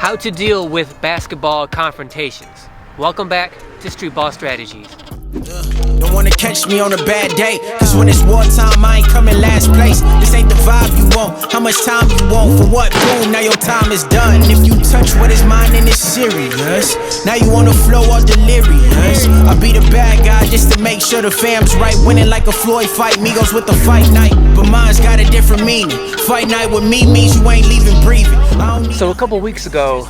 How to deal with basketball confrontations. Welcome back to Streetball Strategies. Don't wanna catch me on a bad day, cause when it's wartime I ain't coming last place. This ain't the vibe you want, how much time you want, for what? Boom, now your time is done. If you touch what is mine then it's serious. Now you on the flow all delirious. I be the bad guy just to make sure the fam's right. Winning like a Floyd fight, Migos with the fight night. But mine's got a different meaning. Fight night with me means you ain't leaving breathing. So a couple weeks ago,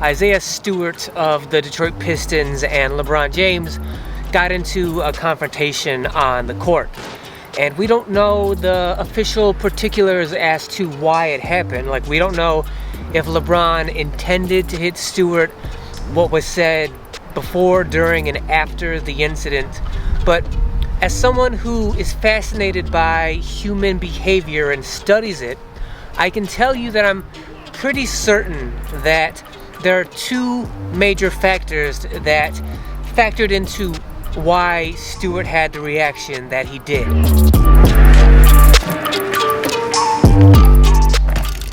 Isiah Stewart of the Detroit Pistons and LeBron James got into a confrontation on the court. And we don't know the official particulars as to why it happened. Like, we don't know if LeBron intended to hit Stewart, what was said before, during, and after the incident. But as someone who is fascinated by human behavior and studies it, I can tell you that I'm pretty certain that there are two major factors that factored into why Stewart had the reaction that he did.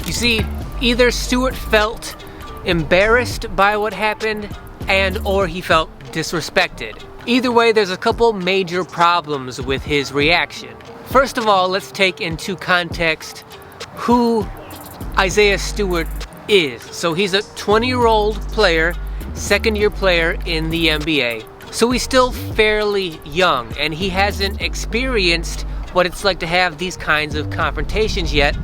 You see, either Stewart felt embarrassed by what happened or he felt disrespected. Either way, there's a couple major problems with his reaction. First of all, let's take into context who Isiah Stewart is. So he's a 20-year-old player, second-year player in the NBA. So he's still fairly young, and he hasn't experienced what it's like to have these kinds of confrontations yet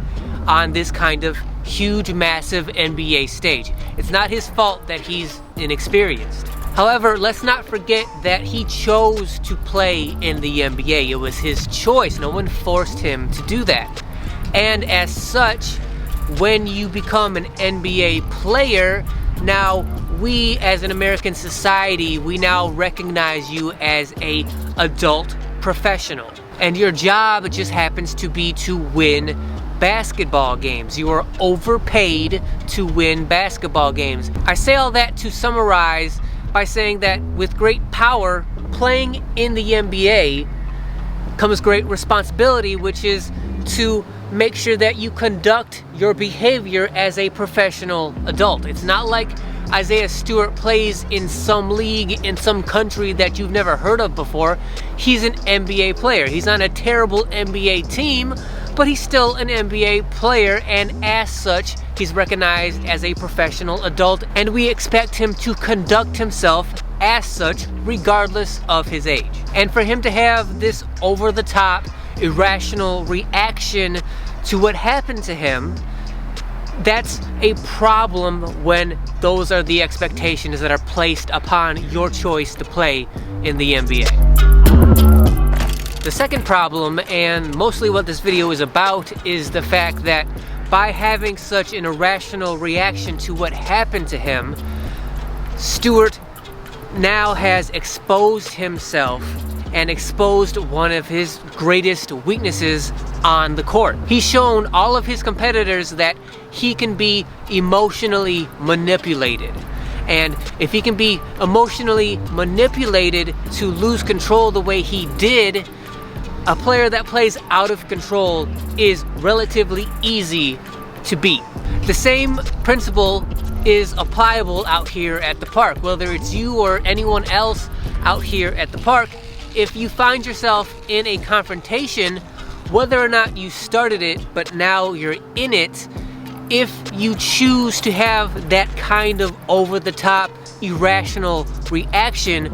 on this kind of huge, massive NBA stage. It's not his fault that he's inexperienced. However, let's not forget that he chose to play in the NBA. It was his choice. No one forced him to do that. And as such, when you become an NBA player, now we as an American society, we now recognize you as a adult professional. And your job just happens to be to win basketball games. You are overpaid to win basketball games. I say all that to summarize by saying that with great power, playing in the NBA comes great responsibility, which is to make sure that you conduct your behavior as a professional adult. It's not like Isiah Stewart plays in some league in some country that you've never heard of before. He's an NBA player. He's on a terrible NBA team, but he's still an NBA player, and as such, he's recognized as a professional adult, and we expect him to conduct himself as such regardless of his age. And for him to have this over-the-top, irrational reaction to what happened to him, that's a problem when those are the expectations that are placed upon your choice to play in the NBA. The second problem, and mostly what this video is about, is the fact that by having such an irrational reaction to what happened to him, Stewart now has exposed himself and exposed one of his greatest weaknesses on the court. He's shown all of his competitors that he can be emotionally manipulated. And if he can be emotionally manipulated to lose control the way he did, a player that plays out of control is relatively easy to beat. The same principle is applicable out here at the park. Whether it's you or anyone else out here at the park, if you find yourself in a confrontation, whether or not you started it, but now you're in it, if you choose to have that kind of over-the-top, irrational reaction,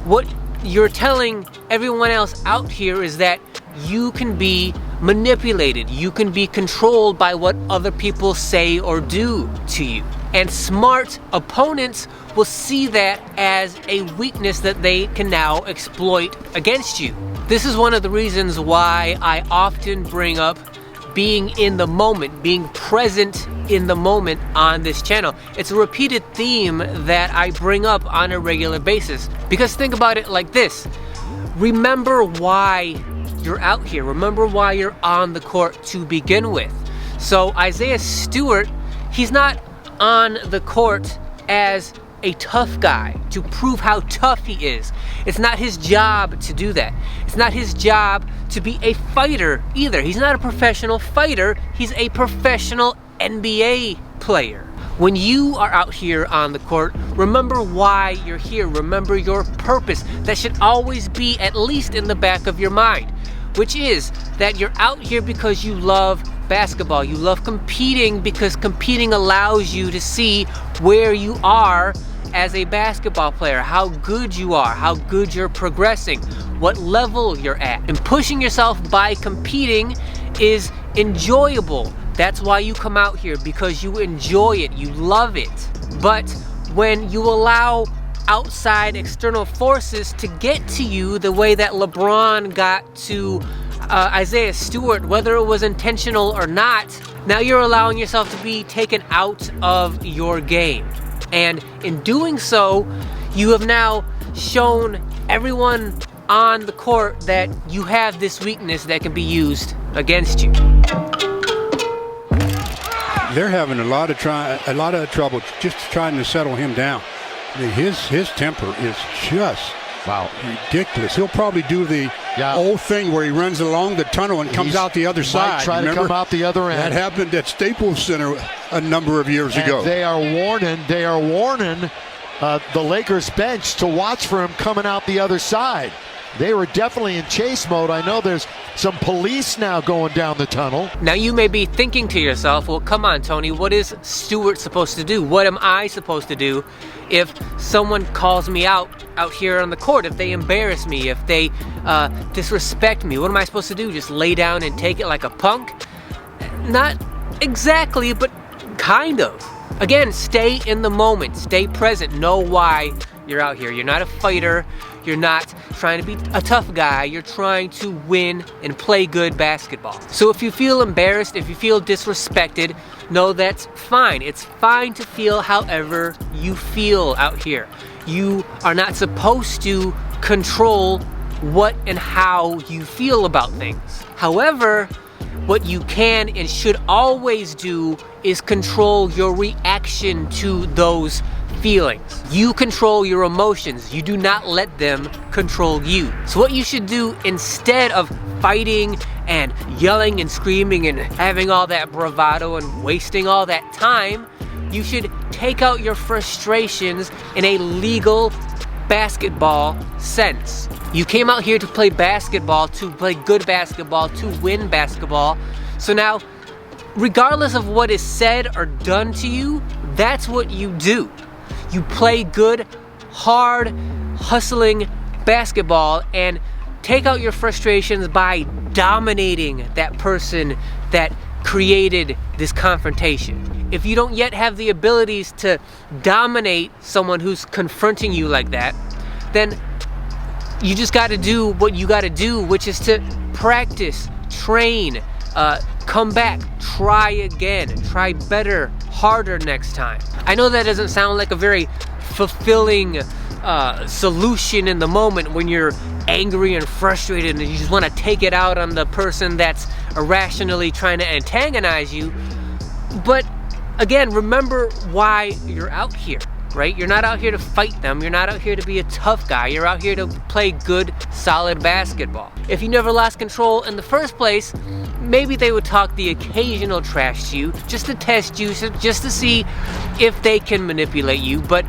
what you're telling everyone else out here is that you can be manipulated. You can be controlled by what other people say or do to you. And smart opponents will see that as a weakness that they can now exploit against you. This is one of the reasons why I often bring up being in the moment, being present in the moment on this channel. It's a repeated theme that I bring up on a regular basis. Because think about it like this. Remember why you're out here. Remember why you're on the court to begin with. So Isiah Stewart, he's not on the court as a tough guy to prove how tough he is. It's not his job to do that. It's not his job to be a fighter either. He's not a professional fighter. He's a professional NBA player. When you are out here on the court, remember why you're here. Remember your purpose. That should always be at least in the back of your mind, which is that you're out here because you love basketball. You love competing because competing allows you to see where you are as a basketball player, how good you are, how good you're progressing, what level you're at. And pushing yourself by competing is enjoyable. That's why you come out here, because you enjoy it, you love it. But when you allow outside external forces to get to you the way that LeBron got to Isiah Stewart, whether it was intentional or not, now you're allowing yourself to be taken out of your game. And in doing so, you have now shown everyone on the court that you have this weakness that can be used against you. They're having a lot of trouble just trying to settle him down. I mean, his temper is just ridiculous. He'll probably do the old thing where he runs along the tunnel and comes out the other side. Try to come out the other end. That happened at Staples Center a number of years ago. They are warning the Lakers bench to watch for him coming out the other side. They were definitely in chase mode. I know there's some police now going down the tunnel. Now you may be thinking to yourself, well, come on, Tony, what is Stewart supposed to do? What am I supposed to do if someone calls me out here on the court, if they embarrass me, if they disrespect me? What am I supposed to do? Just lay down and take it like a punk? Not exactly, but kind of. Again, stay in the moment, stay present, know why you're out here. You're not a fighter, you're not trying to be a tough guy, you're trying to win and play good basketball. So if you feel embarrassed, if you feel disrespected, know that's fine. It's fine to feel however you feel out here. You are not supposed to control what and how you feel about things. However, what you can and should always do is control your reaction to those feelings. You control your emotions. You do not let them control you. So what you should do, instead of fighting and yelling and screaming and having all that bravado and wasting all that time, you should take out your frustrations in a legal basketball sense. You came out here to play basketball, to play good basketball, to win basketball. So now, regardless of what is said or done to you, that's what you do. You play good, hard, hustling basketball and take out your frustrations by dominating that person that created this confrontation. If you don't yet have the abilities to dominate someone who's confronting you like that, then you just got to do what you got to do, which is to practice, train, come back, try again, try better, harder next time. I know that doesn't sound like a very fulfilling solution in the moment when you're angry and frustrated and you just want to take it out on the person that's irrationally trying to antagonize you. But again, remember why you're out here, right? You're not out here to fight them. You're not out here to be a tough guy. You're out here to play good, solid basketball. If you never lost control in the first place, maybe they would talk the occasional trash to you just to test you, just to see if they can manipulate you. But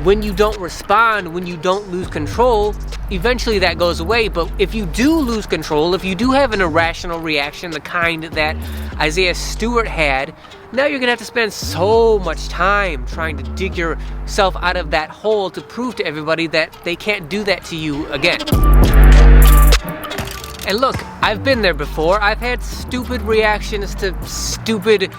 when you don't respond, when you don't lose control, eventually that goes away. But if you do lose control, if you do have an irrational reaction, the kind that Isiah Stewart had, now you're gonna have to spend so much time trying to dig yourself out of that hole to prove to everybody that they can't do that to you again. And look, I've been there before. I've had stupid reactions to stupid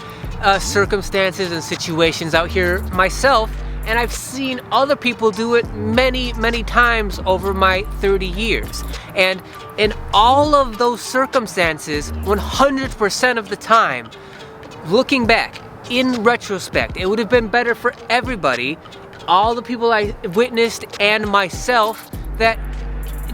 circumstances and situations out here myself, and I've seen other people do it many, many times over my 30 years. And in all of those circumstances, 100% of the time, looking back, in retrospect, it would have been better for everybody, all the people I witnessed and myself, that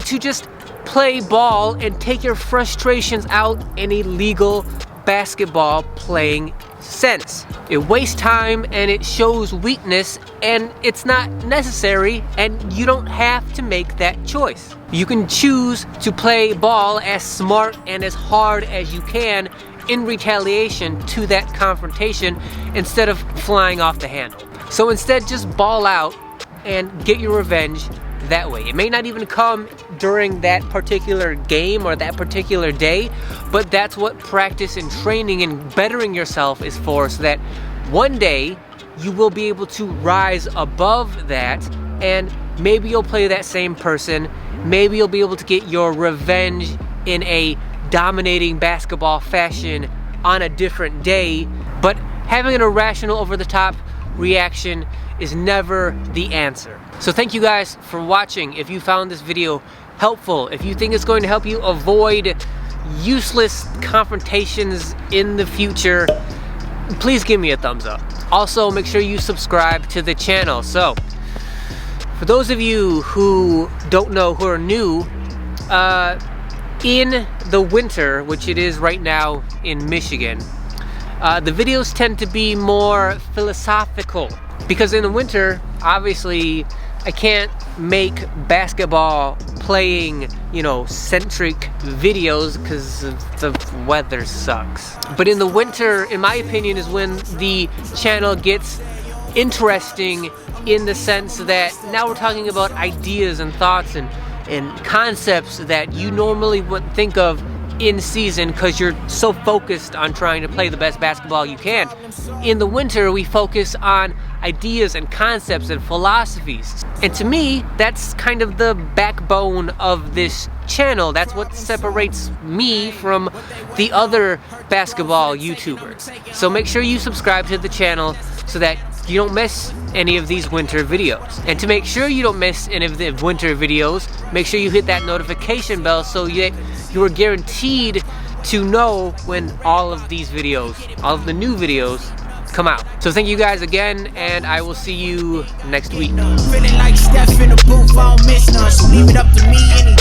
to just play ball and take your frustrations out in a legal basketball playing sense. It wastes time and it shows weakness, and it's not necessary, and you don't have to make that choice. You can choose to play ball as smart and as hard as you can in retaliation to that confrontation instead of flying off the handle. So instead, just ball out and get your revenge that way. It may not even come during that particular game or that particular day, but that's what practice and training and bettering yourself is for, so that one day you will be able to rise above that, and maybe you'll play that same person. Maybe you'll be able to get your revenge in a dominating basketball fashion on a different day, but having an irrational, over-the-top reaction is never the answer. So thank you guys for watching. If you found this video helpful, if you think it's going to help you avoid useless confrontations in the future, please give me a thumbs up. Also, make sure you subscribe to the channel. So, for those of you who don't know, who are new, in the winter, which it is right now in Michigan, the videos tend to be more philosophical, because in the winter, obviously, I can't make basketball playing, centric videos because the weather sucks. But in the winter, in my opinion, is when the channel gets interesting, in the sense that now we're talking about ideas and thoughts and concepts that you normally wouldn't think of in season because you're so focused on trying to play the best basketball you can. In the winter, we focus on ideas and concepts and philosophies. And to me, that's kind of the backbone of this channel. That's what separates me from the other basketball YouTubers. So make sure you subscribe to the channel so that you don't miss any of these winter videos. And to make sure you don't miss any of the winter videos, make sure you hit that notification bell so that you are guaranteed to know when all of these videos, all of the new videos, come out. So thank you guys again, and I will see you next week. Feeling like Steph in the booth, I don't miss none, so leave it up to me anyway.